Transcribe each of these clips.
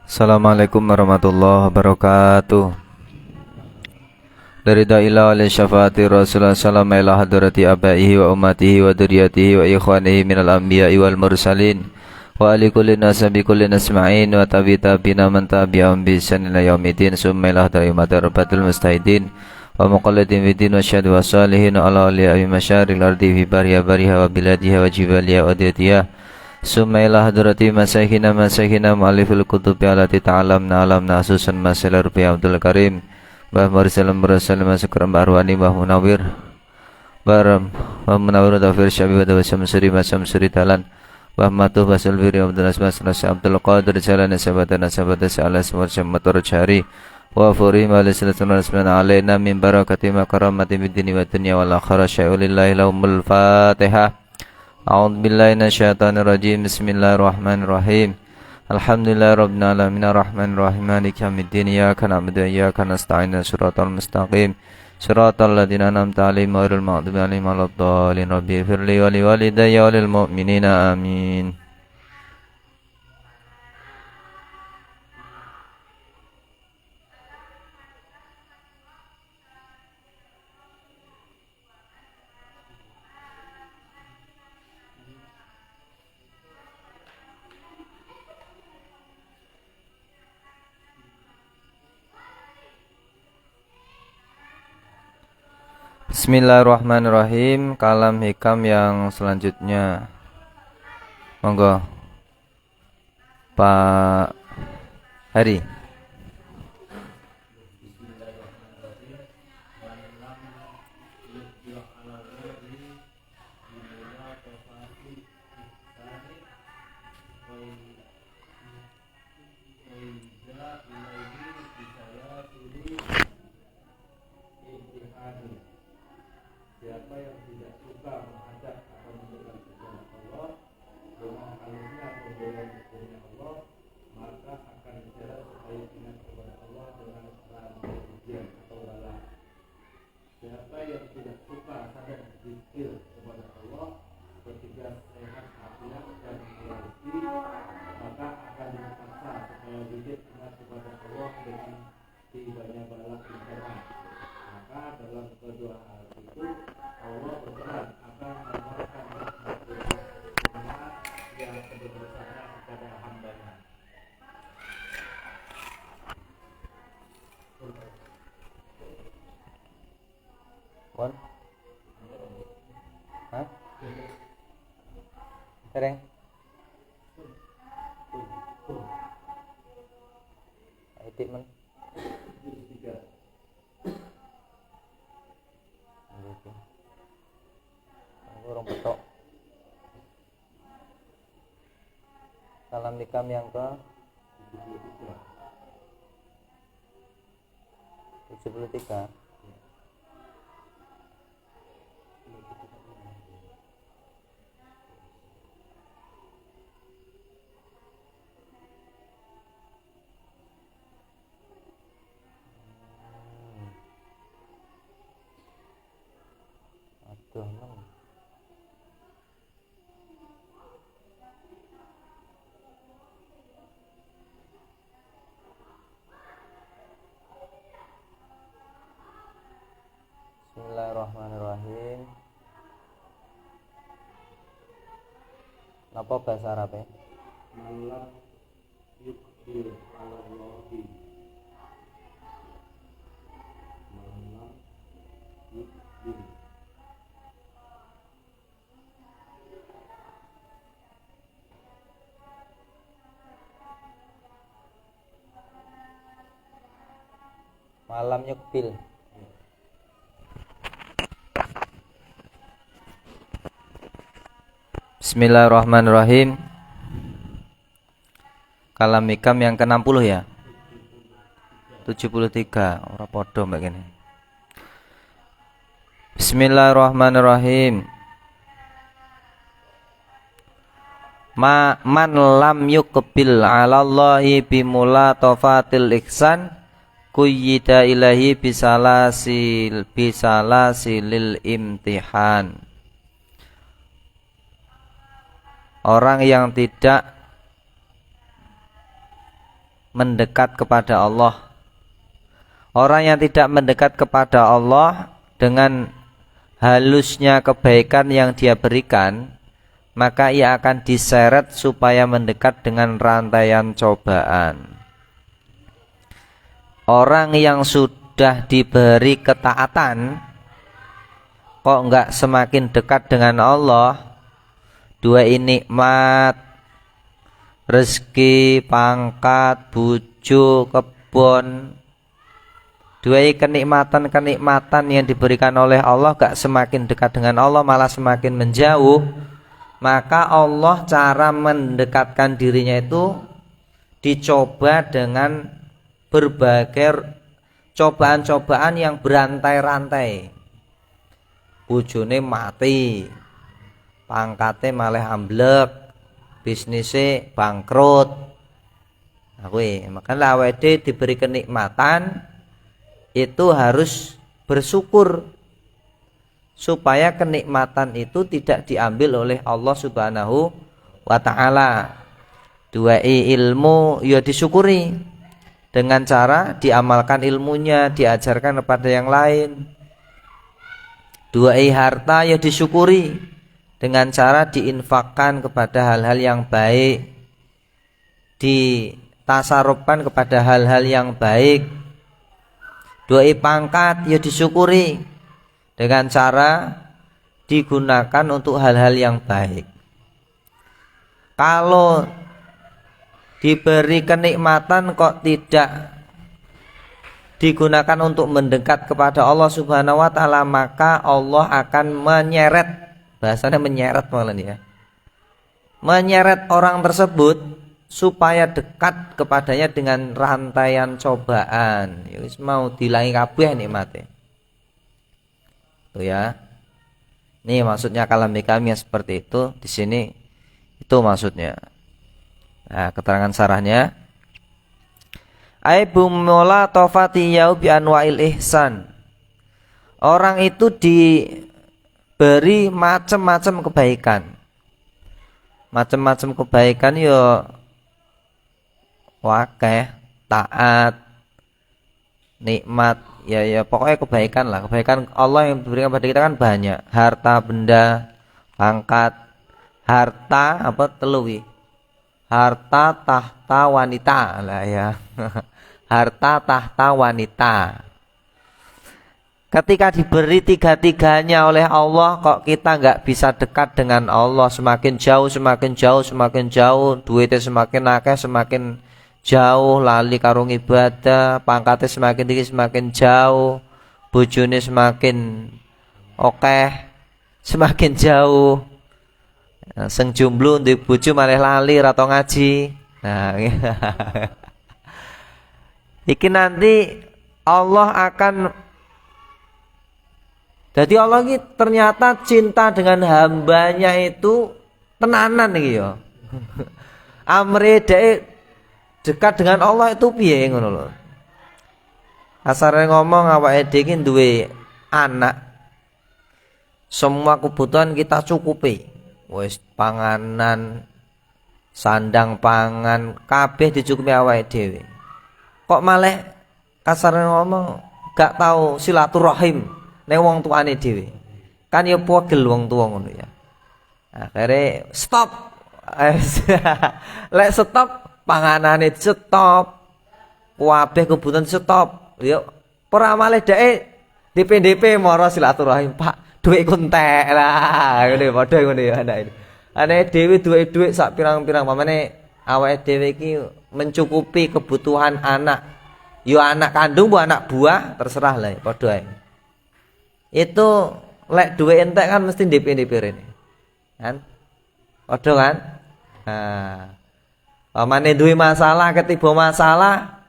Assalamualaikum warahmatullahi wabarakatuh. Dari da'ilah oleh syafaati Rasulullah sallallahu ila hadrati abaihi wa ummatihi wa duriyatihi wa ikhwanihi minal anbiya'i wal mursalin wa ali kulli nasabi kulli nasma'in wa tabi tabina man tabi'ahum bi ihsan ila yaumidin summa ila hadrati madarbatul mustahidin wa muqalladin bidin wa syahadu wa salihin wa ala alihi masyaril ardi fi bariha bariha wa biladiha wa jibaliha wa diyatiyah summa ila hadrati masyaykhina mu'allifil kutubi alati ta'alamna alamna asusan masalah rupiah Abdul Karim Mbah Mursalam Masukram Arwani Mbah Munawir Mbah Munawir Tafir Syabi Wadawa Samsuri Talan Mbah Matuh Basul Firi Abdul Asmas Nasi Abdul Qadir Jalan Sahabat Sa'ala Semur Syamatur Jari Wa Furi Mali Salatun Rasmana Alaina Min Barakati Makaramati Bidini Wa Dunia Wal Akhara Syai'ulillahi Lahumul Fatihah A'udzu billahi minasyaitonir rajim Bismillahirrahmanirrahim Alhamdulillah Rabbil Alamin Ar-Rahmanir Rahim Maliki Yaumiddin Iyyaka na'budu wa iyyaka nasta'in Shiratal mustaqim Shiratal ladzina an'amta 'alaihim ghairil maghdubi 'alaihim waladdallin Rabbighfirli wa liwalidayya wa lil mu'minina amin. Bismillahirrahmanirrahim. Kalam hikam yang selanjutnya, monggo Pak Hari. Siapa yang tidak suka menghadap atau mendekat kepada Allah dengan halusnya pemberian hukumnya Allah, maka akan diseret supaya ingat kepada Allah dengan rangka ujian atau bala. Siapa yang tidak suka sadar zikir kepada Allah ketika sehat afiat dan rezeki, maka akan dipaksa supaya zikir ingat kepada Allah dengan tibanya bala bencana. Maka dalam kedua hal itu Allah berperan akan menawarkan rahmat yang sebesar-besarnya kepada hamba-Nya. Wan? Hah? Sereng? Aitik man? Orang petok. Salam nikam yang ke 73. Aduh, Bismillahirrahmanirrahim. Napa bahasa Arab ya? Malam yukbil alallahi. Malam yukbil. Malam yukbil. Bismillahirrahmanirrahim. Kalam hikam yang ke-60 ya. 73. Ora padha mbak kene. Bismillahirrahmanirrahim. Man lam yuqbil 'alallahi bimulatafatil ihsan kuyyida ilahi bisalasilil imtihan. Orang yang tidak mendekat kepada Allah. Orang yang tidak mendekat kepada Allah dengan halusnya kebaikan yang dia berikan, maka ia akan diseret supaya mendekat dengan rantaian cobaan. Orang yang sudah diberi ketaatan kok enggak semakin dekat dengan Allah, dua nikmat, rezeki, pangkat, bojo, kebon, dua kenikmatan yang diberikan oleh Allah enggak semakin dekat dengan Allah, malah semakin menjauh. Maka Allah cara mendekatkan dirinya itu dicoba dengan berbagai cobaan-cobaan yang berantai-rantai. Bojone mati, pangkate malah amblek, bisnisnya bangkrut. Makanya awake diberi kenikmatan itu harus bersyukur supaya kenikmatan itu tidak diambil oleh Allah Subhanahu wa taala. Dua ilmu ya disyukuri dengan cara diamalkan ilmunya, diajarkan kepada yang lain. Dua harta ya disyukuri dengan cara diinfakkan kepada hal-hal yang baik, ditasarufkan kepada hal-hal yang baik. Dua pangkat ya disyukuri dengan cara digunakan untuk hal-hal yang baik. Kalau diberi kenikmatan kok tidak digunakan untuk mendekat kepada Allah Subhanahu wa taala, maka Allah akan menyeret, bahasanya menyeret malah ya. Menyeret orang tersebut supaya dekat kepadanya dengan rantaian cobaan. Ya wis mau dilangi kabeh nikmate. Tuh ya. Nih maksudnya kalami kami yang seperti itu di sini. Itu maksudnya. Nah, keterangan sarahnya, aibu mola tofati yau bi anwa'il ihsan. Orang itu diberi macam-macam kebaikan. Macam-macam kebaikan yo wakeh, taat, nikmat, ya pokoknya kebaikan lah. Kebaikan Allah yang diberikan pada kita kan banyak. Harta benda, pangkat, harta apa teluwi. Harta tahta wanita lah ya. Harta tahta wanita. Ketika diberi tiga-tiganya oleh Allah, kok kita nggak bisa dekat dengan Allah? Semakin jauh, semakin jauh, semakin jauh. Duitnya semakin akeh, semakin jauh. Lali karung ibadah, pangkatnya semakin tinggi, semakin jauh. Bojone semakin okeh, semakin jauh. Seng jomblo ndek bojo malah lali ra tau ngaji. Nah, iki nanti Allah akan, jadi Allah ini ternyata cinta dengan hambanya itu tenanan iki ya. Amre dhek dekat dengan Allah itu piye ngono lho. Asare ngomong awake dhewe iki duwe anak, semua kebutuhan kita cukupi. Wis panganan, sandang pangan kabeh dicukupi awake dhewe. Kok malah kasarnya ngomong gak tahu silaturahim ning wong tuane dhewe. Kan ya pegel wong tuwa ngono ya. Akhire stop. Lek stop panganane stop. Kabeh kebutuhan stop. Ya ora malah dhek DP moro silaturahim, Pak. Duit kuntek lah, ngene padha ngono ya anak. Anak dhewe duit sak pirang-pirang pamane awake dhewe iki mencukupi kebutuhan anak. Yo anak kandung bu anak buah terserah lah padha ae. Itu lek duit entek kan mesti DP rene. Kan? Padha kan? Nah. Pamane duwe masalah ketiba masalah,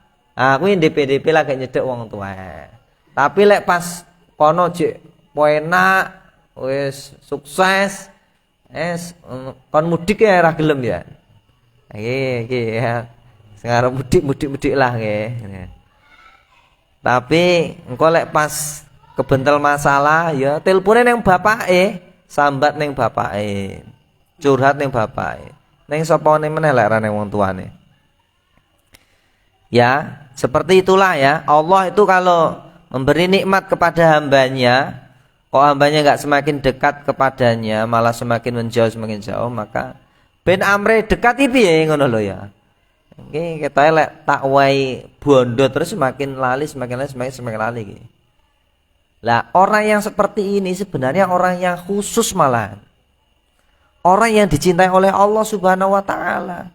kuwi DP lagi nyedek wong tuwa. Tapi lek pas kono jek enak, wis sukses, kon mudik ya ora gelem ya. Iki ya. Sing arep mudik lah nggih. Tapi engko lek pas kebentel masalah ya telpone ning bapake, sambat ning bapake. Curhat ning bapake. Ning sapa meneh lek ra ning wong tuane. Ya, seperti itulah ya. Allah itu kalau memberi nikmat kepada hambanya, kok hambanya nggak semakin dekat kepadanya, malah semakin semakin jauh, maka ben amre dekat piye ngono lho ya. Oke, kita lek tak wae bondo terus semakin lali, semakin lali iki. Lah, orang yang seperti ini sebenarnya orang yang khusus malahan. Orang yang dicintai oleh Allah Subhanahu wa taala.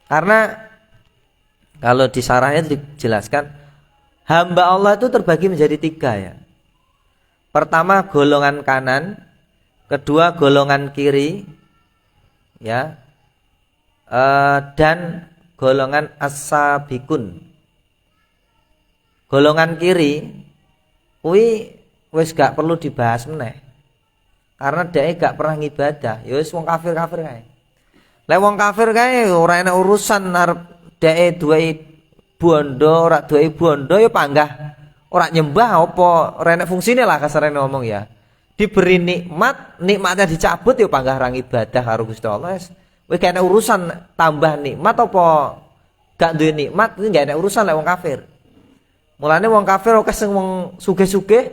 Karena kalau di sarahnya dijelaskan, hamba Allah itu terbagi menjadi 3 ya. Pertama golongan kanan, kedua golongan kiri, ya, dan golongan as-sabiqun. Golongan kiri, kuwi wis gak perlu dibahas meneh. Karena dia gak pernah ngibadah, ya wis wong kafir-kafir kae. Lek wong kafir kae ora enak urusan arep dhek duwe bondo, ora duwe bondo ya panggah. Ora nyembah apa ora enak fungsine lah kasarane ngomong ya. Diberi nikmat, nikmatnya dicabut ya panggah ra ibadah karo Gusti Allah. Wis gak enak urusan tambah nikmat apa gak duwe nikmat, iki gak enak urusan lek wong kafir. Mulane wong kafir oke sing wong sugih-sugih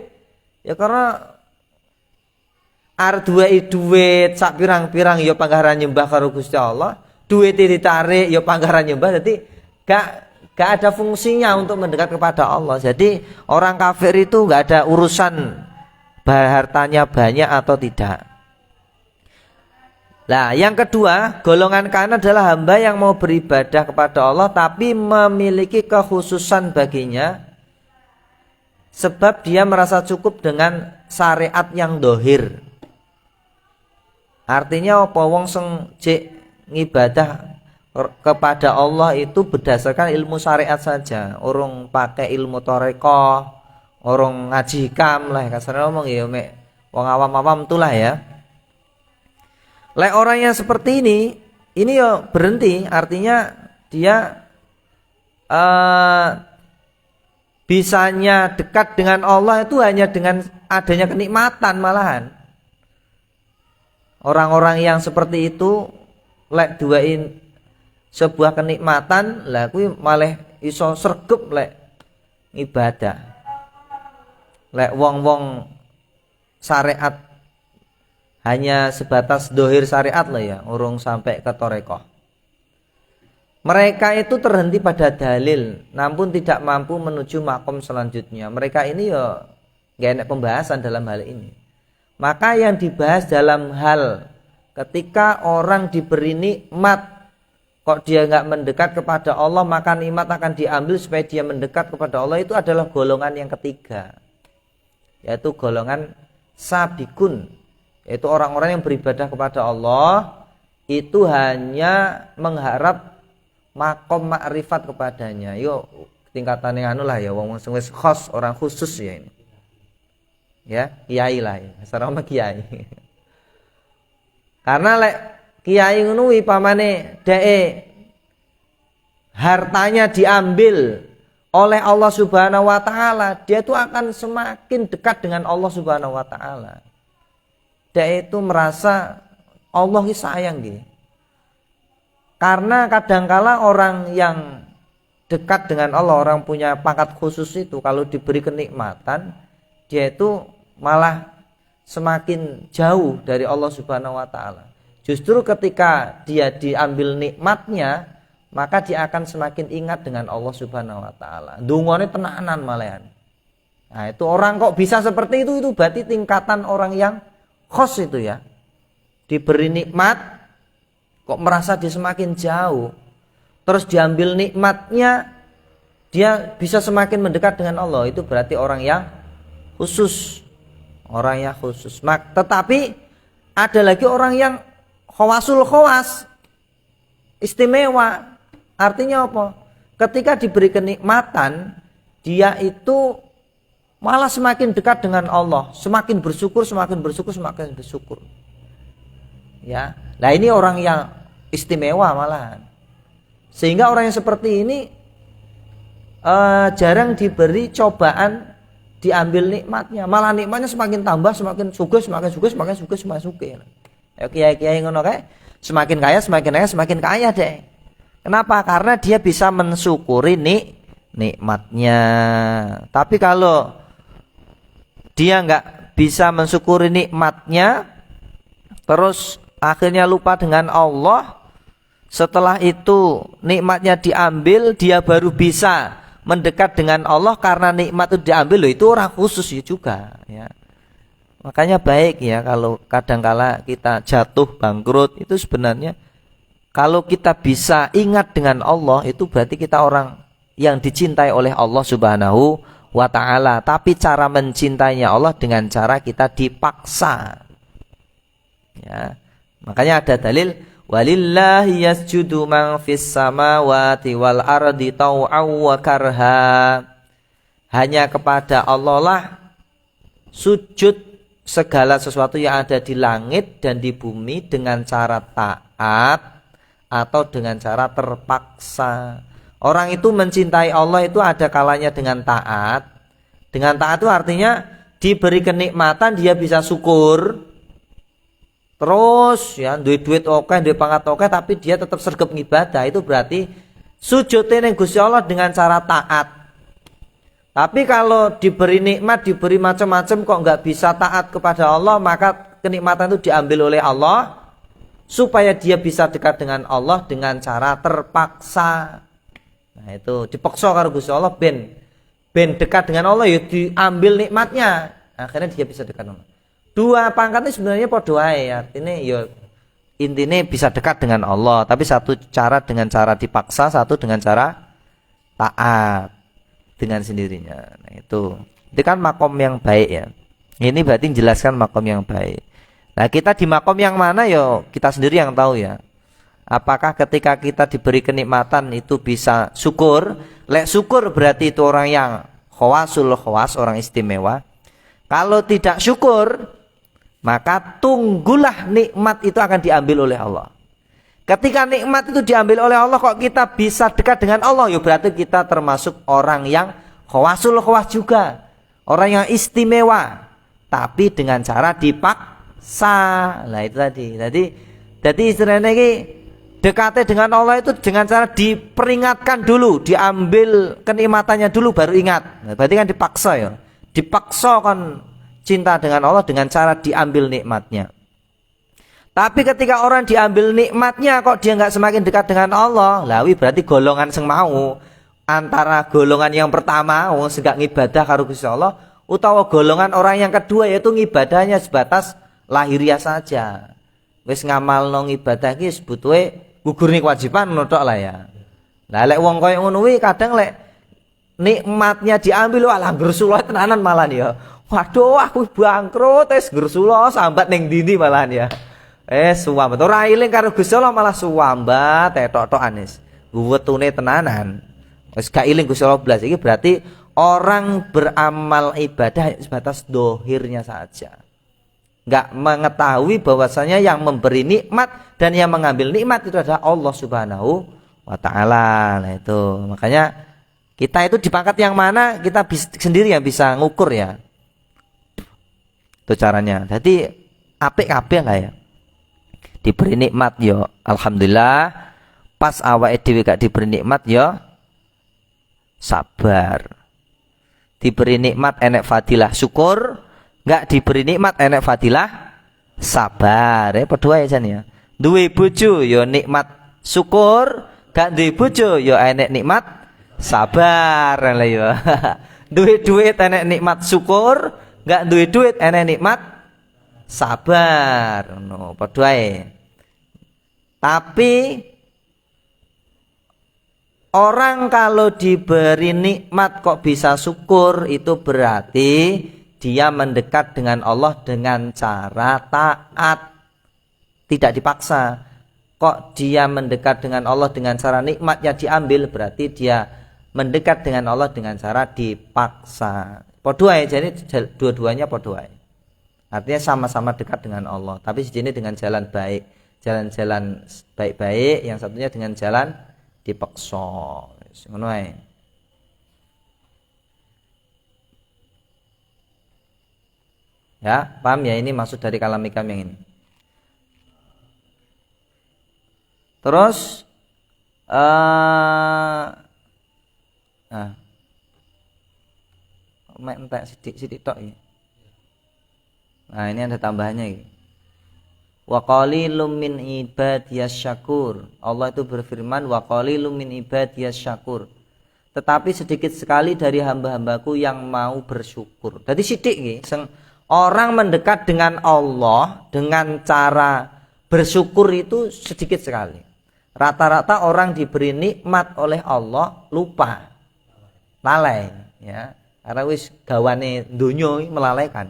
ya karena arep duit sak pirang-pirang ya panggah ra nyembah karo Gusti Allah. Duit ditarik ya panggaran nyembah, jadi gak ada fungsinya untuk mendekat kepada Allah. Jadi orang kafir itu gak ada urusan hartanya banyak atau tidak. Nah, yang kedua, golongan kanan adalah hamba yang mau beribadah kepada Allah tapi memiliki kekhususan baginya, sebab dia merasa cukup dengan syariat yang dohir. Artinya apa wong sing ngibadah kepada Allah itu berdasarkan ilmu syariat saja, urung pakai ilmu toreko, urung ngaji hikam lah kasarnya ngomong ya mek wong awam-awam itulah ya. Lek orang yang seperti ini ya berhenti, artinya dia bisanya dekat dengan Allah itu hanya dengan adanya kenikmatan malahan. Orang-orang yang seperti itu lek duain sebuah kenikmatan lah kuwi malah iso sregep lek ibadah. Lek wong-wong syariat hanya sebatas dohir syariat lah ya, urung sampai ke torekoh. Mereka itu terhenti pada dalil, namun tidak mampu menuju makom selanjutnya. Mereka ini ya gak enak pembahasan dalam hal ini. Maka yang dibahas dalam hal ketika orang diberi nikmat, kok dia nggak mendekat kepada Allah, maka nikmat akan diambil supaya dia mendekat kepada Allah, itu adalah golongan yang ketiga, yaitu golongan sabikun, yaitu orang-orang yang beribadah kepada Allah itu hanya mengharap makom makrifat kepadanya. Yuk tingkatan yang anu lah ya, wong sing wis khos, orang khusus ya ini. Ya, kiai lah ya. Sarama kiai. Karena lek kiai ngono kuwi pamane dhek hartanya diambil oleh Allah Subhanahu wa taala, dia itu akan semakin dekat dengan Allah Subhanahu wa taala. Dhek itu merasa Allah ki sayang gitu. Karena kadangkala orang yang dekat dengan Allah, orang punya pangkat khusus itu kalau diberi kenikmatan, dia itu malah semakin jauh dari Allah Subhanahu wa taala. Justru ketika dia diambil nikmatnya, maka dia akan semakin ingat dengan Allah Subhanahu wa taala. Dungane tenanan malahan. Nah, itu orang kok bisa seperti itu berarti tingkatan orang yang khos itu ya. Diberi nikmat kok merasa dia semakin jauh. Terus diambil nikmatnya, dia bisa semakin mendekat dengan Allah. Itu berarti orang yang khusus. Orang yang khusus. Tetapi ada lagi orang yang khawasul khawas, istimewa. Artinya apa? Ketika diberi kenikmatan, dia itu malah semakin dekat dengan Allah, semakin bersyukur. Ya, nah ini orang yang istimewa malahan. Sehingga orang yang seperti ini jarang diberi cobaan diambil nikmatnya, malah nikmatnya semakin tambah, semakin sugih. Ya kiai-kiai ngono kae, semakin kaya deh. Kenapa? Karena dia bisa mensyukuri nikmatnya. Tapi kalau dia nggak bisa mensyukuri nikmatnya, terus akhirnya lupa dengan Allah, setelah itu nikmatnya diambil, dia baru bisa mendekat dengan Allah karena nikmat itu diambil, loh, itu orang khusus ya juga ya. Makanya baik ya kalau kadangkala kita jatuh bangkrut, itu sebenarnya kalau kita bisa ingat dengan Allah, itu berarti kita orang yang dicintai oleh Allah Subhanahu wa ta'ala. Tapi cara mencintainya Allah dengan cara kita dipaksa ya. Makanya ada dalil, walillahi yasjudu man fis samawati wal ardi tau'aw wa karha. Hanya kepada Allah lah sujud segala sesuatu yang ada di langit dan di bumi dengan cara taat atau dengan cara terpaksa. Orang itu mencintai Allah itu ada kalanya dengan taat. Dengan taat itu artinya diberi kenikmatan dia bisa syukur. Terus ya duit oke, duit pangkat oke, tapi dia tetap sregep ngibadah. Itu berarti sujudnya ning Gusti Allah dengan cara taat. Tapi kalau diberi nikmat, diberi macam-macam kok nggak bisa taat kepada Allah, maka kenikmatan itu diambil oleh Allah supaya dia bisa dekat dengan Allah dengan cara terpaksa. Nah itu dipaksa karo Gusti Allah ben dekat dengan Allah ya diambil nikmatnya. Akhirnya dia bisa dekat dengan Allah. Dua pangkat ini sebenarnya padha wae, artinya ya intinya bisa dekat dengan Allah, tapi satu cara dengan cara dipaksa, satu dengan cara taat dengan sendirinya. Nah itu kan makom yang baik ya. Ini berarti menjelaskan makom yang baik. Nah kita di makom yang mana ya kita sendiri yang tahu ya. Apakah ketika kita diberi kenikmatan itu bisa syukur? Lek syukur berarti itu orang yang khawasul khawas, orang istimewa. Kalau tidak syukur, maka tunggulah nikmat itu akan diambil oleh Allah. Ketika nikmat itu diambil oleh Allah, kok kita bisa dekat dengan Allah? Ya berarti kita termasuk orang yang khawasul khawas juga, orang yang istimewa, tapi dengan cara dipaksa. Nah itu tadi. Jadi istilahnya ini dekatnya dengan Allah itu dengan cara diperingatkan dulu, diambil kenikmatannya dulu baru ingat. Nah, berarti kan dipaksa ya. Dipaksa kan cinta dengan Allah dengan cara diambil nikmatnya. Tapi ketika orang diambil nikmatnya kok dia nggak semakin dekat dengan Allah, lawi berarti golongan sing mau antara golongan yang pertama wong sing gak ngibadah karo Gusti Allah utawa golongan orang yang kedua yaitu ngibadahnya sebatas lahiriah saja. Wis ngamalno ibadah iki sebutuhe gugur ning kewajiban ngono tok lah ya. Lah lek wong koyo ngono kuwi kadang lek nikmatnya diambil walah Rasulullah tenanan malah ya. Waduh aku bangkrut wis Rasulullah sambat ning ndi malahan ya. Suwambat ora iling karo Gusti Allah malah suwambat tok-tokan wis. Wetune tenanan. Wis gak iling Gusti Allah blas. Iki berarti orang beramal ibadah sebatas dohirnya saja. Enggak mengetahui bahwasanya yang memberi nikmat dan yang mengambil nikmat itu adalah Allah Subhanahu wa ta'ala. Nah itu makanya kita itu di pangkat yang mana kita sendiri yang bisa ngukur ya. Itu caranya. Jadi apik kabeh lah ya. Diberi nikmat yo alhamdulillah, pas awake dhewe gak diberi nikmat yo sabar. Diberi nikmat enek fadilah syukur, gak diberi nikmat enek fadilah sabar. Padha wae jan ya. Duwe bojo yo nikmat syukur, gak duwe bojo yo enek nikmat sabar lah yo. Duwe duit enek nikmat syukur, gak duwe duit enek nikmat sabar. No, padha wae. Tapi orang kalau diberi nikmat kok bisa syukur, itu berarti dia mendekat dengan Allah dengan cara taat, tidak dipaksa. Kok dia mendekat dengan Allah dengan cara nikmatnya diambil, berarti dia mendekat dengan Allah dengan cara dipaksa. Padha wae, jadi dua-duanya padha wae. Artinya sama-sama dekat dengan Allah, tapi sejene dengan jalan baik. Jalan-jalan baik-baik, yang satunya dengan jalan dipaksa. Ngono ae. Ya, paham ya, ini maksud dari kalam hikam yang ini. Terus Nah, entek sidik tok ya. Nah, ini ada tambahannya ya. Wa qalilum min ibadiyas syakur. Allah itu berfirman wa qalilum min ibadiyas syakur. Tetapi sedikit sekali dari hamba-hambaku yang mau bersyukur. Jadi sidik nggih, orang mendekat dengan Allah dengan cara bersyukur itu sedikit sekali. Rata-rata orang diberi nikmat oleh Allah lupa, lalai ya. Karena wis gawane donya melalaikan.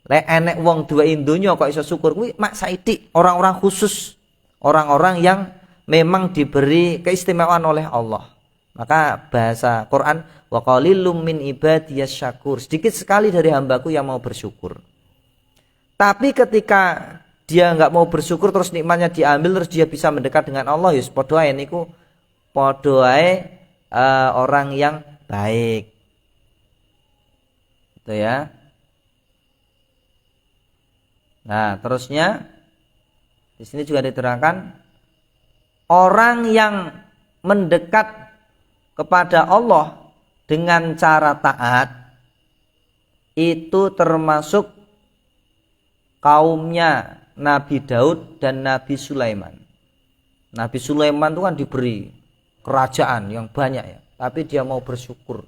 Lek enek wong duwein donya kok iso syukur kuwi mak saidik, orang-orang khusus, orang-orang yang memang diberi keistimewaan oleh Allah. Maka bahasa Quran wa qalilum min ibadiyas syakur, sedikit sekali dari hambaku yang mau bersyukur. Tapi ketika dia enggak mau bersyukur terus nikmatnya diambil terus dia bisa mendekat dengan Allah, ya padha ae niku padha ae orang yang baik. Itu ya. Nah, terusnya di sini juga diterangkan orang yang mendekat kepada Allah dengan cara taat itu termasuk kaumnya Nabi Daud dan Nabi Sulaiman. Nabi Sulaiman itu kan diberi kerajaan yang banyak ya, tapi dia mau bersyukur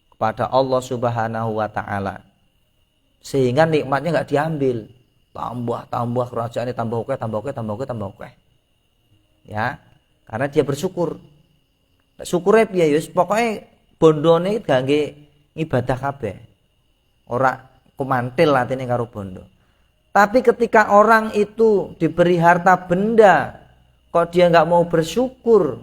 kepada Allah Subhanahu wa taala. Sehingga nikmatnya enggak diambil. Tambah kerajaannya tambah oke. Ya, karena dia bersyukur. Syukure piye ya pokoke bondone gangge ibadah kabeh. Ora kumantil latine karo bondo. Tapi ketika orang itu diberi harta benda kok dia enggak mau bersyukur,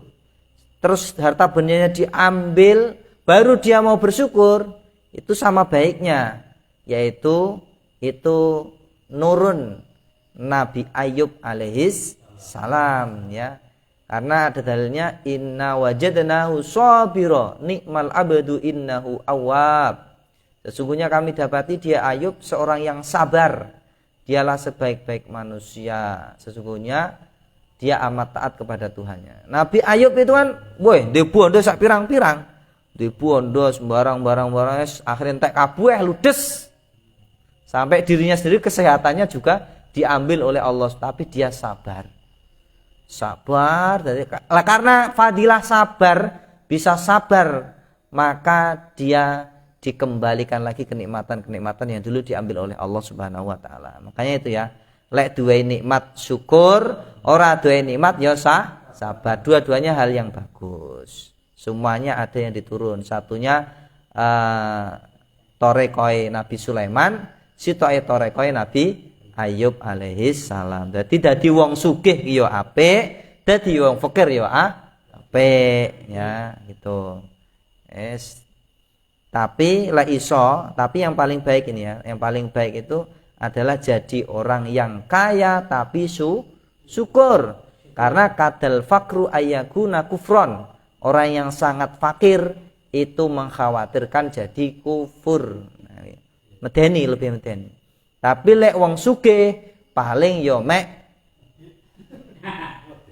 terus harta bendanya diambil baru dia mau bersyukur, itu sama baiknya, yaitu itu nurun Nabi Ayub alaihis salam ya. Karena ada dalilnya inna wajadnahu sabira ni'mal abdu innahu awwab. Sesungguhnya kami dapati dia Ayub seorang yang sabar. Dialah sebaik-baik manusia. Sesungguhnya dia amat taat kepada Tuhannya. Nabi Ayub itu kan boy debuondo sak pirang-pirang. Debuondo sembarang barang-barang akhirnya entek kabeh ludes. Sampai dirinya sendiri kesehatannya juga diambil oleh Allah, tapi dia sabar. Sabar karena fadilah sabar, bisa sabar, maka dia dikembalikan lagi kenikmatan-kenikmatan yang dulu diambil oleh Allah Subhanahu wa taala. Makanya itu ya, lek duwe nikmat syukur, ora duwe nikmat ya sabar. Dua-duanya hal yang bagus. Semuanya ada yang diturun. Satunya torekoy Nabi Sulaiman, sitoke torekoy Nabi Ayub alaihis salam. Dadi wong sugih ya apik, dadi wong fakir ya apik ya gitu. Tapi la iso, tapi yang paling baik ini ya, yang paling baik itu adalah jadi orang yang kaya tapi syukur. Karena kadal fakru ayyakuna kufron. Orang yang sangat fakir itu mengkhawatirkan jadi kufur. Medeni lebih medeni. Tapi lek wong sugih paling yo mek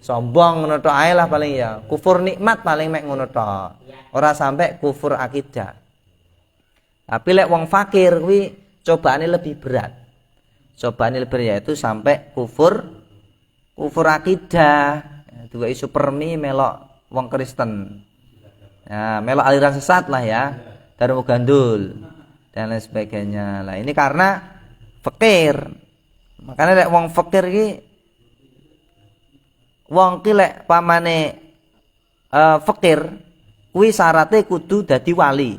sombong ngono tok ae lah paling ya. Kufur nikmat paling mek ngono tok. Ora sampai kufur akidah. Tapi lek wong fakir kuwi cobaane lebih berat. Cobaane lebih berat yaitu sampai kufur akidah. Dua isu permi melok wong Kristen. Ya, melok aliran sesat lah ya. Darmo gandul dan lain sebagainya. Lah ini karena fakir. Makanya lek wong fakir iki wong ki lek pamane fakir kuwi syaratnya kudu dadi wali.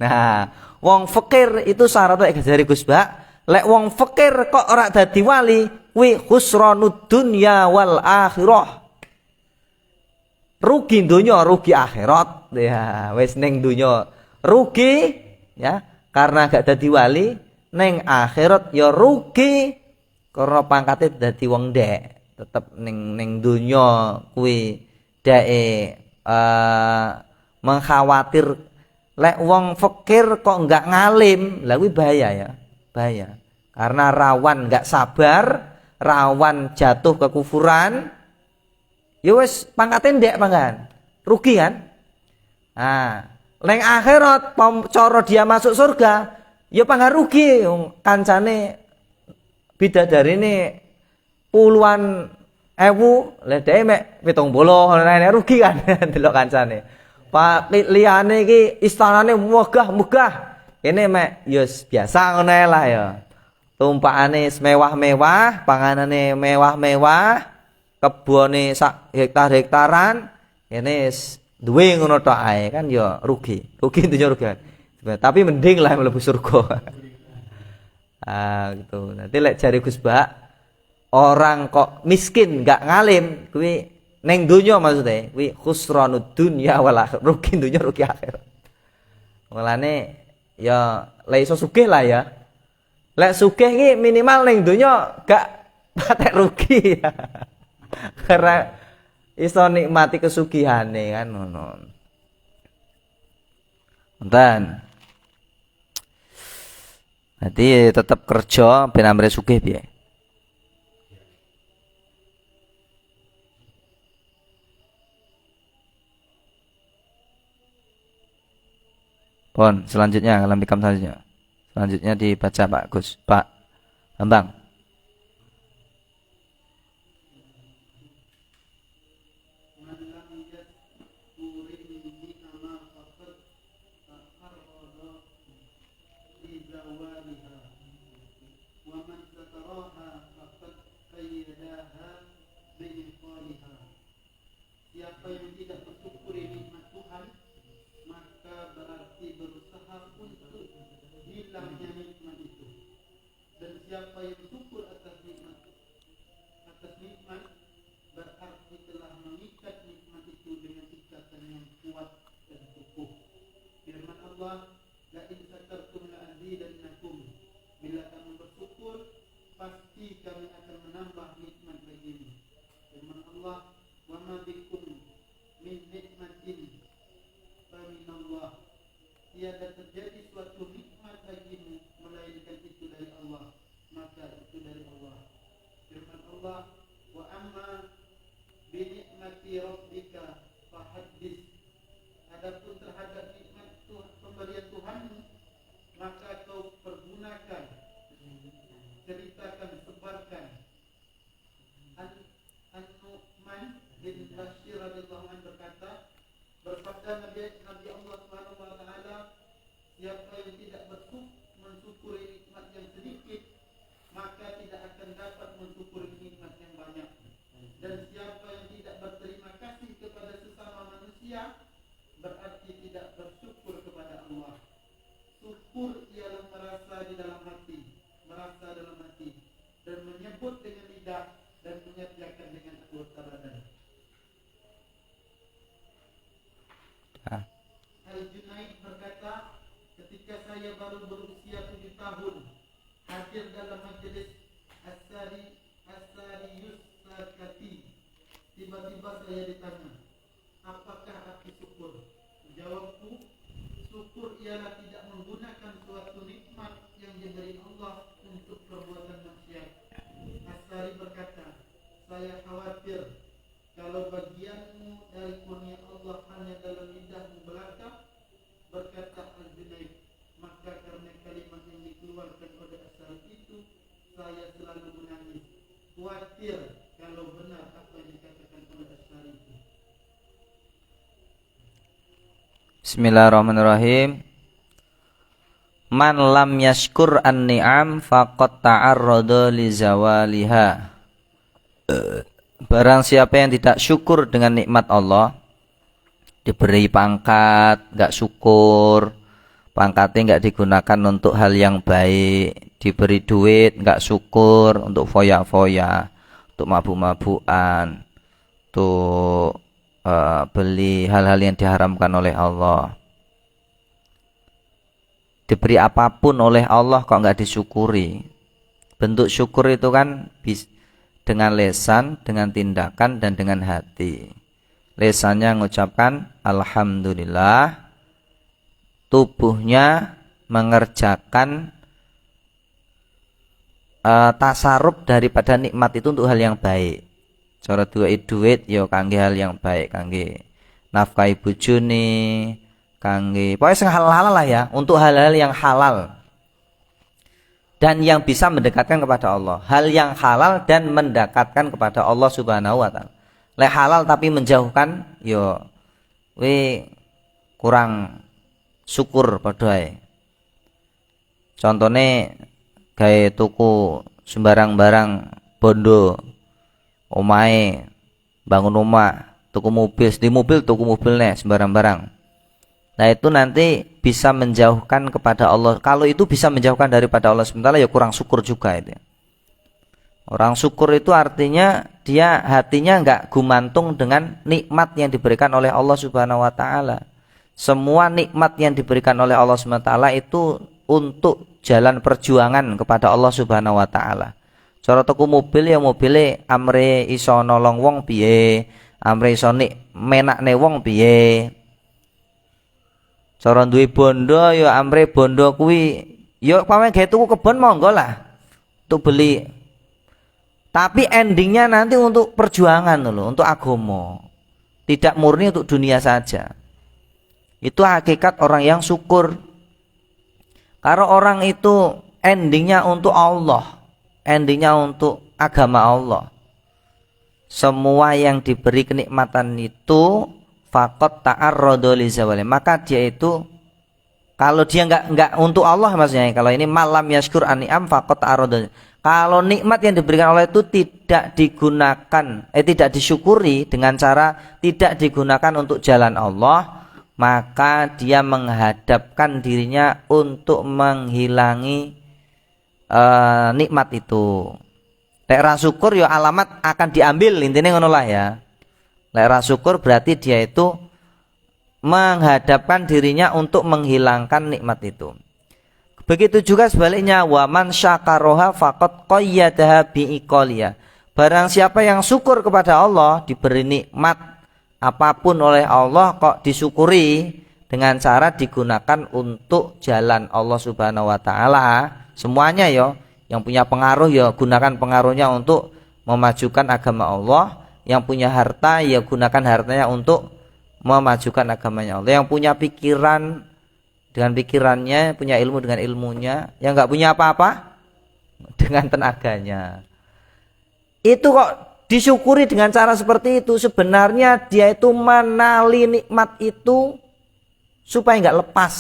Nah, wong fakir itu syaratnya dari Gus Bak, lek wong fakir kok ora dadi wali, kuwi khusranud dunya wal akhirah. Rugi dunya, rugi akhirat. Ya, wis ning dunya rugi ya, karena gak dadi wali, ning akhirat ya rugi karena pangkate dadi wong ndek. Tetep ning dunya kuwi deke mengkhawatir lek wong fakir kok enggak ngalim, lha kuwi bahaya ya. Bahaya. Karena rawan enggak sabar, rawan jatuh kekufuran, ya wis pangkate ndek panggan. Rugi kan? Nah, neng akhirat cara dia masuk surga, ya panggan rugi kancane bidadarine puluhan ewu, lha dhek mek 70 rugi kan delok kancane. Pak liyane iki istanane megah-megah. Kene mek ya biasa ngono lah ya. Tumpakane mewah-mewah, panganane mewah-mewah, kebone sak hektar-hektaran, kene duwe ngono tok ae kan ya rugi. Rugi dunya rugi. Tapi mending lah mlebu surga. Gitu. Nanti lek jari Gus Bak, orang kok miskin gak ngalim, kuwi neng dunya maksudnya, kuwi khusranud dunya wal akhirah, rugi dunya rugi akhirat. Mulane ya lek iso sugih lah ya. Lek sugih iki minimal neng dunya gak patek rugi ya. Karena iso nikmati kesugihane kan ngono. Nten. Jadi tetap kerja ben amre sugih piye? Pon, selanjutnya kalam bikam selanjutnya. Selanjutnya dibaca Pak Gus, Pak Bambang. Siapa yang tidak bersyukuri nikmat Tuhan, maka berarti berusaha untuk hilangnya nikmat itu. Dan siapa yang syukur atas nikmat, berarti telah mengikat nikmat itu dengan ikatan yang kuat dan kukuh. Firman Allah, la in syakartum la azidannakum. Bila kamu bersyukur, pasti kami akan menambah nikmat bagimu. Firman Allah, wa ma bikum min nikmatin fa min Allah. Tiada terjadi suatu nikmat bagimu melainkan itu dari Allah, maka itu dari Allah. Firman Allah, wa amma bi nikmati rabbika fahaddits. Adapun terhadap nikmat pemberian Tuhanmu, maka kau pergunakan, ceritakan, sebarkan. An-Nu'man bin Bashir radhiyallahu anhu berkata, bersabda Nabi Allah Subhanahu wa taala, siapa yang tidak mensyukuri nikmat yang sedikit, maka tidak akan dapat mensyukuri nikmat yang banyak. Dan siapa yang tidak berterima kasih kepada sesama manusia, berarti tidak bersyukur kepada Allah. Syukur ialah merasa dalam hati, dan menyebut dengan lidah, dan menyatakan dengan anggota badan. Al-Junaid berkata, ketika saya baru berusia 7 tahun, hadir dalam majelis As-Sariyus Sakati. Tiba-tiba saya ditanya, apakah arti syukur? Jawabku, syukur ialah tidak menggunakan suatu nikmat yang diberi Allah untuk perbuatan maksiat. As-Sari berkata, saya khawatir kalau bagianmu dari kurnia Allah hanya dalam lidahmu belaka. Berkata Al-Junaid, maka karena kalimat yang dikeluarkan oleh As-Sari itu, saya selalu menangis, khawatir kalau benar apa yang dikatakan oleh As-Sari itu. Bismillahirrahmanirrahim. Man lam yashkur an-ni'am faqad ta'arrada li zawaliha. Barang siapa yang tidak syukur dengan nikmat Allah, diberi pangkat, enggak syukur, pangkatnya enggak digunakan untuk hal yang baik, diberi duit, enggak syukur, untuk foya-foya, untuk mabuk-mabukan, untuk beli hal-hal yang diharamkan oleh Allah. Diberi apapun oleh Allah kok enggak disyukuri. Bentuk syukur itu kan dengan lesan, dengan tindakan, dan dengan hati. Lesannya mengucapkan alhamdulillah, tubuhnya mengerjakan tasarruf daripada nikmat itu untuk hal yang baik. Cara duit ya kangge hal yang baik, kangge nafkahi bojone, kangge pokoknya sing halal lah ya, untuk hal-hal yang halal dan yang bisa mendekatkan kepada Allah. Hal yang halal dan mendekatkan kepada Allah Subhanahu wa taala. Lek halal tapi menjauhkan yo we kurang syukur padha ae. Contone gawe tuku sembarang barang bondo omahe, bangun rumah, tuku mobil, di mobil tuku mobil nih sembarang barang. Nah itu nanti bisa menjauhkan kepada Allah. Kalau itu bisa menjauhkan daripada Allah sementara ya kurang syukur juga itu. Orang syukur itu artinya dia hatinya enggak gumantung dengan nikmat yang diberikan oleh Allah Subhanahu wa taala. Semua nikmat yang diberikan oleh Allah Subhanahu wa taala itu untuk jalan perjuangan kepada Allah Subhanahu wa taala. Cara tuku mobil ya mobile amre iso nolong wong piye, amre iso menakne wong piye. Cara duwe bondo ya amre bondo kuwi ya pamane gawe tuku kebon monggo lah untuk beli. Tapi endingnya nanti untuk perjuangan loh, untuk agama. Tidak murni untuk dunia saja. Itu hakikat orang yang syukur. Karena orang itu endingnya untuk Allah, endingnya untuk agama Allah. Semua yang diberi kenikmatan itu faqat ta'arrada li zawali. Maka dia itu kalau dia enggak untuk Allah maksudnya, kalau ini malam yashkur an'am faqat ta'arrada. Kalau nikmat yang diberikan Allah itu tidak digunakan, tidak disyukuri dengan cara tidak digunakan untuk jalan Allah, maka dia menghadapkan dirinya untuk menghilangi nikmat itu. Lek ra syukur ya alamat akan diambil, intinya ngono lah ya. Lek ra syukur berarti dia itu menghadapkan dirinya untuk menghilangkan nikmat itu. Begitu juga sebaliknya, wa man syakaroha faqad qayyadaha biiqaliya. Barang siapa yang syukur kepada Allah, diberi nikmat apapun oleh Allah kok disyukuri dengan cara digunakan untuk jalan Allah Subhanahu wa taala. Semuanya ya, yang punya pengaruh ya gunakan pengaruhnya untuk memajukan agama Allah, yang punya harta ya gunakan hartanya untuk memajukan agamanya Allah, yang punya pikiran dengan pikirannya, punya ilmu dengan ilmunya, yang enggak punya apa-apa dengan tenaganya. Itu kok disyukuri dengan cara seperti itu, sebenarnya dia itu menali nikmat itu supaya enggak lepas.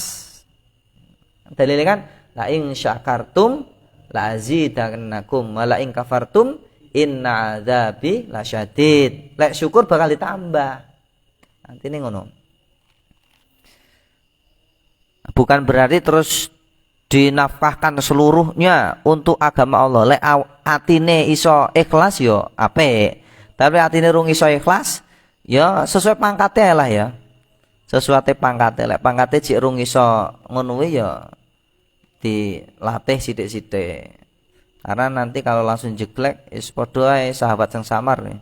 Dalilnya kan la in syakartum la azidannakum wa la in kafartum inna adzabi lasyadid. Lek syukur bakal ditambah. Nanti ini ngono. Bukan berarti terus dinafkahkan seluruhnya untuk agama Allah. Lek atine iso ikhlas yo apik. Tapi atine rung iso ikhlas ya sesuai pangkatnya lah ya. Sesuai pangkatnya. Lek pangkatnya cik rung iso ngono ya dilatih sithik-sithik. Karena nanti kalau langsung jeglek wis padha ae sahabat yang samar nih.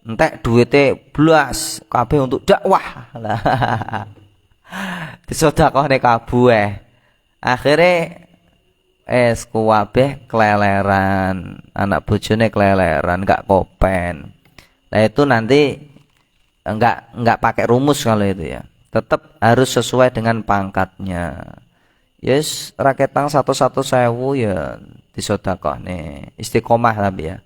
Entek duwite blas kabeh untuk dakwah. Lah. Disodakone kabeh. Akhire kuwabeh keleleran, anak bojone keleleran, enggak kopen. Nah itu nanti enggak pakai rumus kalau itu ya. Tetap harus sesuai dengan pangkatnya. Yes, raketang 1-1 sewu ya disodakone. Istiqomah tapi ya.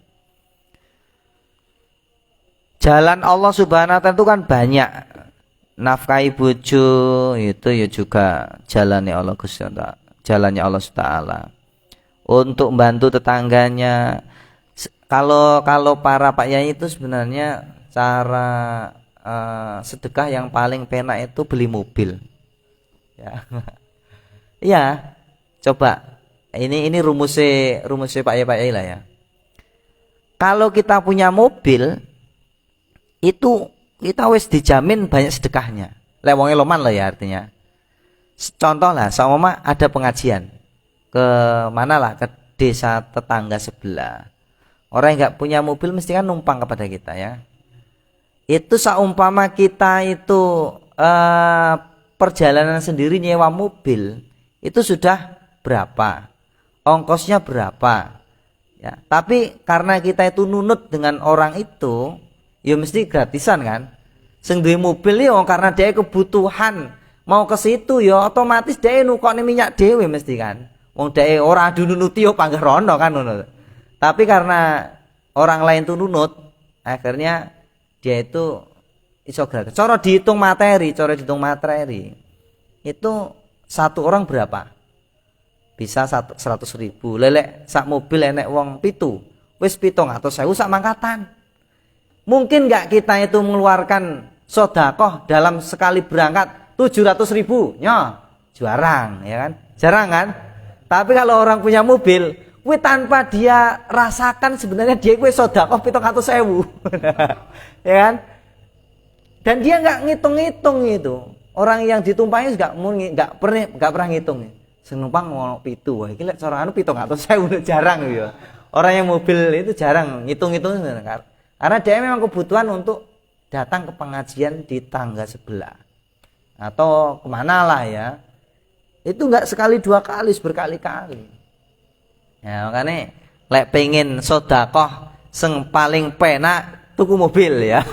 Jalan Allah Subhanahu wa taala itu kan banyak. Nafkahi bojo itu ya juga jalannya Allah Gusti Allah, jalannya Allah Taala. Untuk membantu tetangganya. Kalau para Pak Yai itu sebenarnya cara sedekah yang paling penak itu beli mobil. Ya. Iya. Coba. Ini rumusnya Pak Yai lah ya. Kalau kita punya mobil itu kita wis dijamin banyak sedekahnya. Lek wonge loman lah ya artinya. Contoh lah, sama ada pengajian ke mana lah, ke desa tetangga sebelah. Orang yang nggak punya mobil mesti kan numpang kepada kita ya. Itu saumpama kita itu perjalanan sendiri nyewa mobil itu sudah berapa? Ongkosnya berapa? Ya, tapi karena kita itu nunut dengan orang itu, ya mesti gratisan kan. Sing duwe mobil ya karena dia kebutuhan mau ke situ ya otomatis dia nukokne minyak dhewe mesti kan. Wong dia ora dinunuti yo panggah rono kan ngono. Tapi karena orang lain tuh nunut, akhirnya dia itu iso gratis. Cara dihitung materi, itu satu orang berapa? Bisa 100.000. Lelek sak mobil enek wong 7. Wis 700.000 sak mangkatan. Mungkin enggak kita itu mengeluarkan sedekah dalam sekali berangkat 700.000? Ya, jarang ya kan? Jarang kan? Tapi kalau orang punya mobil, kuwi tanpa dia rasakan sebenarnya dia kuwi sedekah 700.000. Ya kan? Dan dia enggak ngitung-ngitung itu. Orang yang ditumpangi enggak pernah ngitung. Senumpang ngono 7. Wah, iki lek cara anu 700.000 jarang ya. Orang yang mobil itu jarang ngitung-ngitung karena dia memang kebutuhan untuk datang ke pengajian di tangga sebelah atau kemana lah ya. Itu enggak sekali dua kali, berkali-kali. Ya, makanya lek pengen sedekah sing paling penak tuku mobil ya.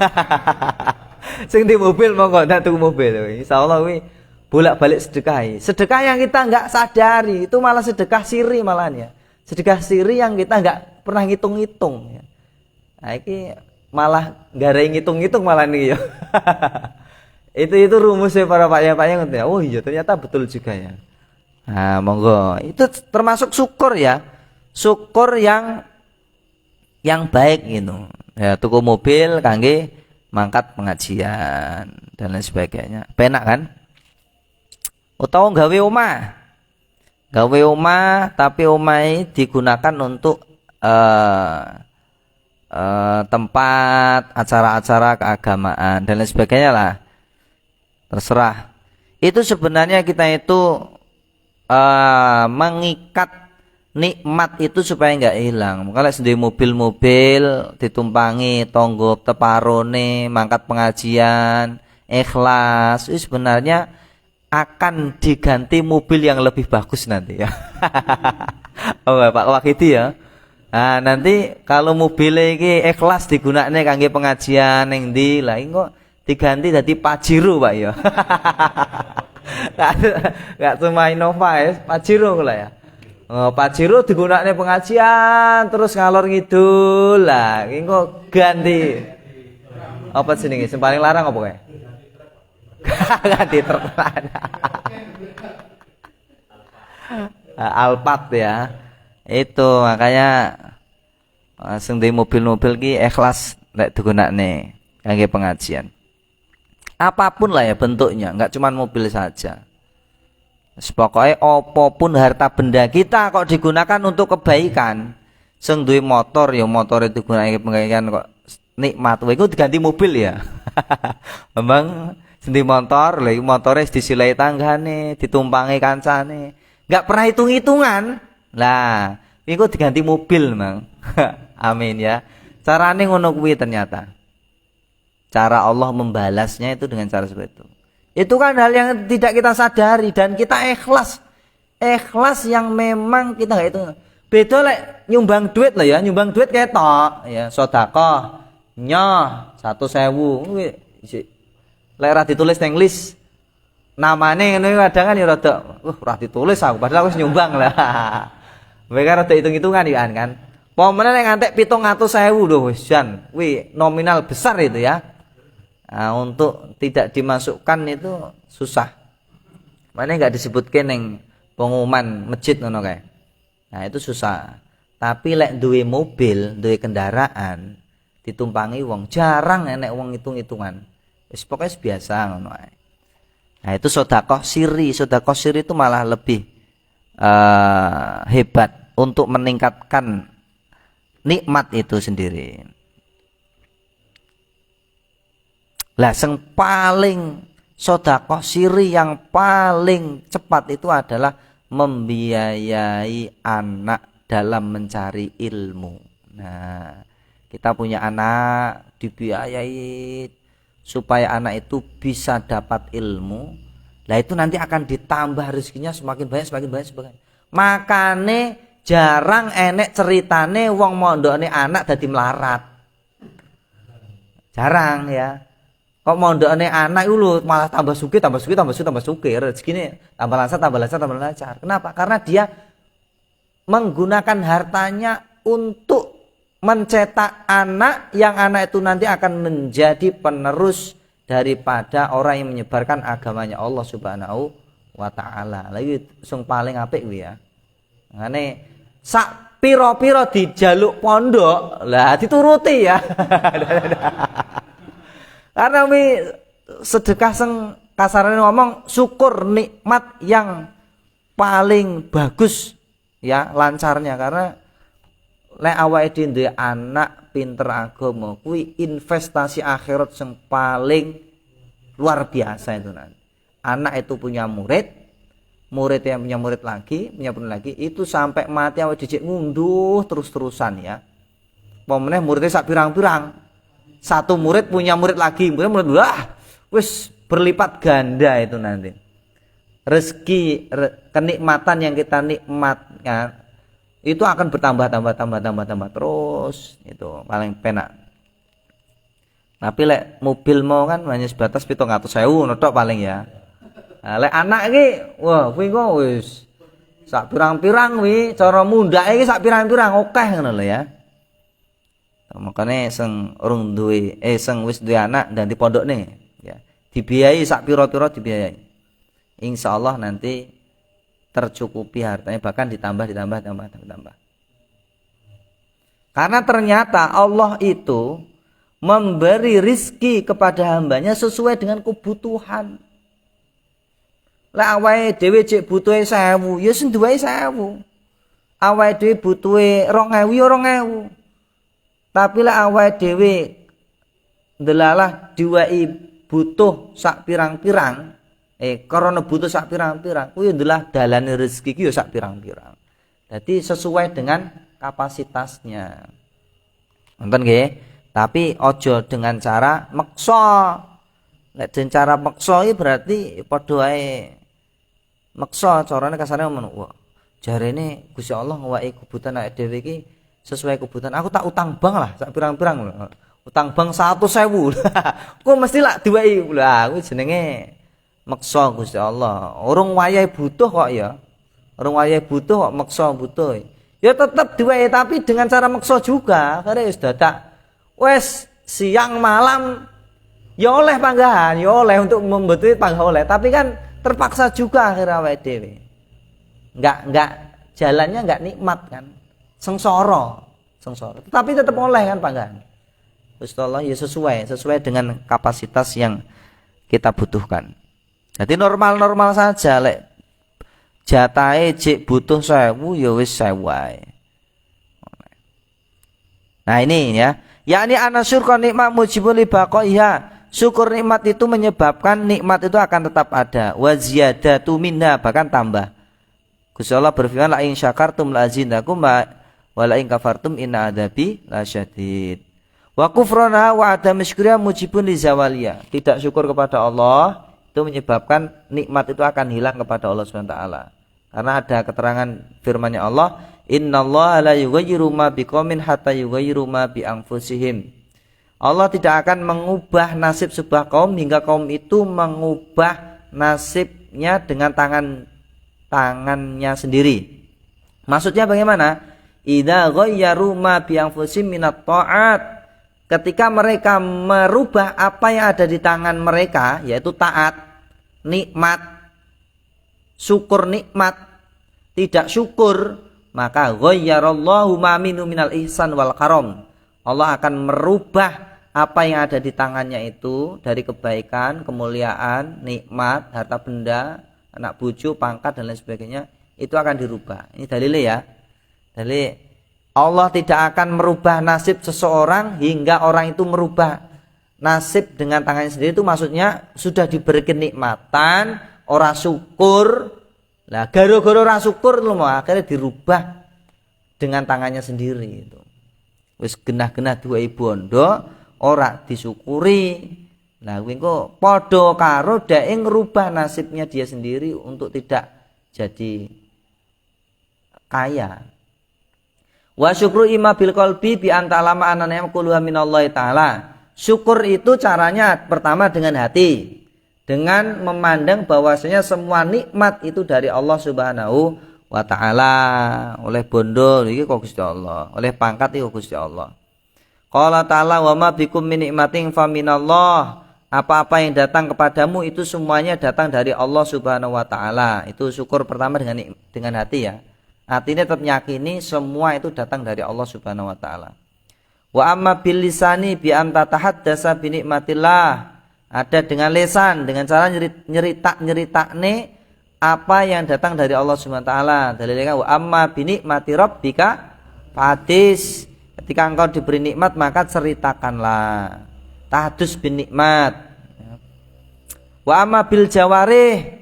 Sing di mobil monggo ndak tuku mobil. Insyaallah kuwi bolak-balik sedekah. Sedekah yang kita enggak sadari itu malah sedekah siri malahnya. Sedekah siri yang kita enggak pernah ngitung-ngitung ya. Nah, iki malah gara ngitung-ngitung malah nih ya. itu rumusnya para pak ya ngerti ya. Oh iya ternyata betul juga ya. Nah, monggo. Itu termasuk syukur ya. Syukur yang baik gitu. Ya, tuku mobil kangge mangkat pengajian dan lain sebagainya. Penak kan? Utawa gawe omah tapi omah digunakan untuk tempat acara-acara keagamaan dan lain sebagainya lah, terserah. Itu sebenarnya kita itu mengikat nikmat itu supaya nggak hilang. Kalau sendiri mobil-mobil ditumpangi tonggo teparone mangkat pengajian ikhlas itu sebenarnya akan diganti mobil yang lebih bagus nanti ya. Oh Pak Wakiti ya. Nah, nanti kalau mobil ini ikhlas digunakne kangge pengajian ning ndi lah kok diganti jadi Pajero Pak ya. Enggak cuma Innova ya, Pajero lah ya. Oh, Pajero digunakne pengajian terus ngalor ngidul lah. Iki kok ganti apa jenenge sing paling larang apa kae? Ganti truk. Alphard ya. Itu makanya sing di mobil-mobil ki ikhlas nek digunakne kangge pengajian. Apapun lah ya bentuknya, enggak cuma mobil saja. Pokoknya apapun harta benda kita kok digunakan untuk kebaikan. Sing duwe motor ya motor itu digunakan kebaikan kok nikmat. Wah iku diganti mobil ya. Memang sendi motor, lha motore disilai tanggane, ditumpangi kancane. Enggak pernah hitung-hitungan. Lah, iku diganti mobil, Mang. Amin ya. Carane ngono kuwi ternyata. Cara Allah membalasnya itu dengan cara seperti itu. Itu kan hal yang tidak kita sadari dan kita ikhlas. Ikhlas yang memang kita enggak itu. Beda lek nyumbang duit lah ya, nyumbang duit ketok ya, sedekah. Nyoh 100.000 kuwi lek ora ditulis nang list namane ngene kadang kan ya rada ora ditulis aku padahal wis nyumbang lah. Mereka rada hitung-hitungan kan. Pomene nek ngantek 700.000 lho wis jan. Kuwi nominal besar itu ya. Nah, untuk tidak dimasukkan itu susah. Mana enggak disebutkan ning pengumuman masjid ngono kae. Nah, itu susah. Tapi lek duwe mobil, duwe kendaraan ditumpangi wong jarang enek wong hitung-hitungan. Wis pokoke biasa ngono ae. Nah, itu sedekah siri. Sedekah siri itu malah lebih hebat untuk meningkatkan nikmat itu sendiri. Lah sing paling sedekah siri yang paling cepat itu adalah membiayai anak dalam mencari ilmu. Nah, kita punya anak dibiayai supaya anak itu bisa dapat ilmu. Lah itu nanti akan ditambah rezekinya semakin banyak. Makane Jarang enek ceritane wong mondokne anak dadi melarat. Jarang ya. Kok mondokne anak iku lho malah tambah sugih, tambah sugih, tambah sugih, tambah sugih. Rezekine tambah lancar, tambah lancar, tambah lancar. Kenapa? Karena dia menggunakan hartanya untuk mencetak anak yang anak itu nanti akan menjadi penerus daripada orang yang menyebarkan agamanya Allah Subhanahu wa taala. Lagi sing paling apik kuwi ya. Ngene sak pira-pira dijaluk pondok, lah dituruti ya. Karena sedekah sing kasarane ngomong syukur nikmat yang paling bagus ya lancarnya, karena lek awake dhewe duwe anak pinter agama kuwi investasi akhirat yang paling luar biasa itu nanti. Anak itu punya murid, murid yang punya murid lagi, itu sampai mati awake dhewe ngunduh terus-terusan ya. Pomene muridnya sak pirang-pirang. Satu murid punya murid lagi, murid wah wis berlipat ganda itu nanti. Rezeki kenikmatan yang kita nikmatkan itu akan bertambah terus, itu paling penak. Tapi lek mobil mau kan hanya sebatas 700.000 notok paling ya. Nah, lek anak iki wah kuwi kok wis sak pirang-pirang wi cara mundhake iki sak pirang-pirang akeh ngono lho ya. Makane sing urung duwe sing wis duwe anak dan di pondokne ya dibiayai sak pira-pira dibiayai. Insyaallah nanti tercukupi hartanya, bahkan ditambah. Karena ternyata Allah itu memberi rizki kepada hambanya sesuai dengan kebutuhan. Lah awake dhewe cek butuhe 1000, ya sing duwe 1000. Awake dhewe butuhe 2000 ya 2000. Tapi lah awake dhewe ndelalah diwai butuh sak pirang-pirang, karena butuh sak pirang-pirang, kuwi adalah dalane rezeki ki yo sak pirang-pirang. Jadi sesuai dengan kapasitasnya. Nonton nggih? Tapi ojo dengan cara maksa. Nek dengan cara maksa iki berarti padha wae maksa, carane kasane ngono. Wah, jarene Gusti Allah ngowahi kebutuhan awake dhewe iki sesuai kebutuhan. Aku tak utang bank lah sak pirang-pirang. Utang bank 100.000. Kok mesti lak diwai. Lah kuwi jenenge maksa Gusti Allah. Urung wayahe butuh kok ya. Urung wayahe butuh kok maksa butuh. Ya tetap diwai tapi dengan cara maksa juga. Karena wis dadak wis siang malam ya oleh panggahan, ya oleh untuk membutuhi panggah oleh. Tapi kan terpaksa juga akhirnya awake dhewe. Enggak jalannya enggak nikmat kan. Sengsara. Tetapi tetap oleh kan panggahan. Gusti Allah ya sesuai dengan kapasitas yang kita butuhkan. Jadi normal saja lek jatahe cek butuh 1000 ya wis 1000 wae. Nah ini ya, yakni anasyurka nikmat mujibul baqaiha. Syukur nikmat itu menyebabkan nikmat itu akan tetap ada. Wa ziyadatu minha, bahkan tambah. Gusti Allah berfirman la in syakartum la azidakum wa la in kafartum inna adzabi lasyadid. Wa kufrana wa adam syukriya mujibun li zawaliya. Tidak syukur kepada Allah itu menyebabkan nikmat itu akan hilang kepada Allah Subhanahu wa taala. Karena ada keterangan firman-Nya Allah, innallaha la yughayyiru ma biqaumin hatta yughayyiru ma bi anfusihim. Allah tidak akan mengubah nasib sebuah kaum hingga kaum itu mengubah nasibnya dengan tangannya sendiri. Maksudnya bagaimana? Idza ghayyaru ma bi anfusihim minat ta'at. Ketika mereka merubah apa yang ada di tangan mereka, yaitu taat, nikmat, syukur nikmat, tidak syukur, maka ghayyarallahu ma minu minal ihsan wal karam. Allah akan merubah apa yang ada di tangannya itu dari kebaikan, kemuliaan, nikmat, harta benda, anak cucu, pangkat dan lain sebagainya, itu akan dirubah. Ini dalilnya ya. Dalil Allah tidak akan merubah nasib seseorang hingga orang itu merubah nasib dengan tangannya sendiri. Itu maksudnya sudah diberi kenikmatan, ora syukur. Lah gara-gara ora syukur lho akhirnya dirubah dengan tangannya sendiri itu. Wis genah-genah duwe bondo ora disyukuri. Lah kuwi kok padha karo dhek ngrubah nasibnya dia sendiri untuk tidak jadi kaya. Wa syukru imma bil qalbi bi anta lama anana yaquluha minallahi taala. Syukur itu caranya pertama dengan hati. Dengan memandang bahwasanya semua nikmat itu dari Allah Subhanahu wa taala. Oleh bondo iki kok Gusti Allah, oleh pangkat iki kok Gusti Allah. Qala ta'ala wa ma bikum min nikmatin fa minallah. Apa-apa yang datang kepadamu itu semuanya datang dari Allah Subhanahu wa taala. Itu syukur pertama dengan hati ya. Artinya tetap yakini semua itu datang dari Allah Subhanahu wa taala. Wa amma bil lisani bi anta tahaddasa bi nikmatillah. Ada dengan lisan, dengan cara nyeritakne apa yang datang dari Allah Subhanahu wa taala. Dalilnya wa amma bi nikmati rabbika fadis. Ketika engkau diberi nikmat maka ceritakanlah. Tahdus bin nikmat. Wa amma bil jawarih.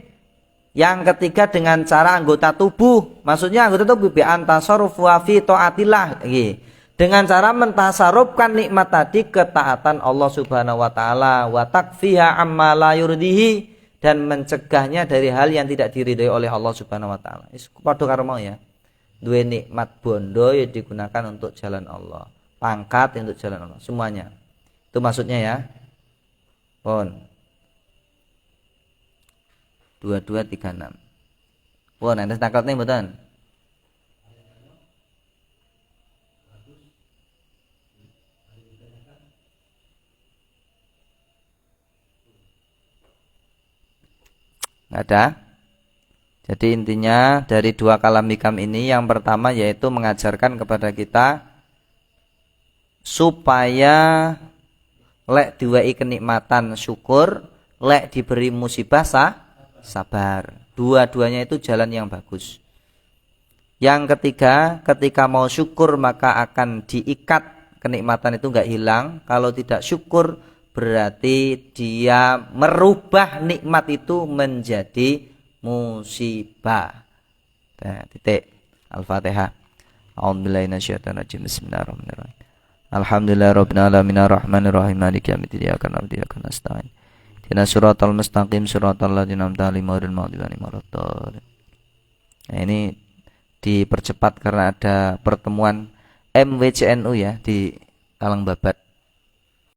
Yang ketiga dengan cara anggota tubuh. Maksudnya anggota tubuh bi antasarruf wa fi taatillah. Dengan cara mentasarufkan nikmat tadi ketaatan Allah Subhanahu wa taala wa takfiha amma la yurdihi dan mencegahnya dari hal yang tidak diridhai oleh Allah Subhanahu wa taala. Wis padha karo mau ya. Duwe nikmat bondo ya digunakan untuk jalan Allah. Pangkat untuk jalan Allah, semuanya. Itu maksudnya ya. Pon 2236. Wah, nanti takutnya mboten. Enggak ada. Jadi intinya dari dua kalam hikam ini yang pertama yaitu mengajarkan kepada kita supaya lek diwai kenikmatan syukur, lek diberi musibah sabar. Dua-duanya itu jalan yang bagus. Yang ketiga, ketika mau syukur maka akan diikat, kenikmatan itu enggak hilang. Kalau tidak syukur berarti dia merubah nikmat itu menjadi musibah. Titik. Al-Fatihah. A'udzubillahi minasyaitonir rajim. Bismillahirrahmanirrahim. Alhamdulillahirabbil alamin arrahmanirrahim maliki yaumiddin iyyaka na'budu wa iyyaka nasta'in. Ihdinas siratal mustaqim siratal ladzina an'amta 'alaihim ghairil maghdubi 'alaihim waladdallin. Nah, ini dipercepat karena ada pertemuan MWCNU ya di Kalangbabat.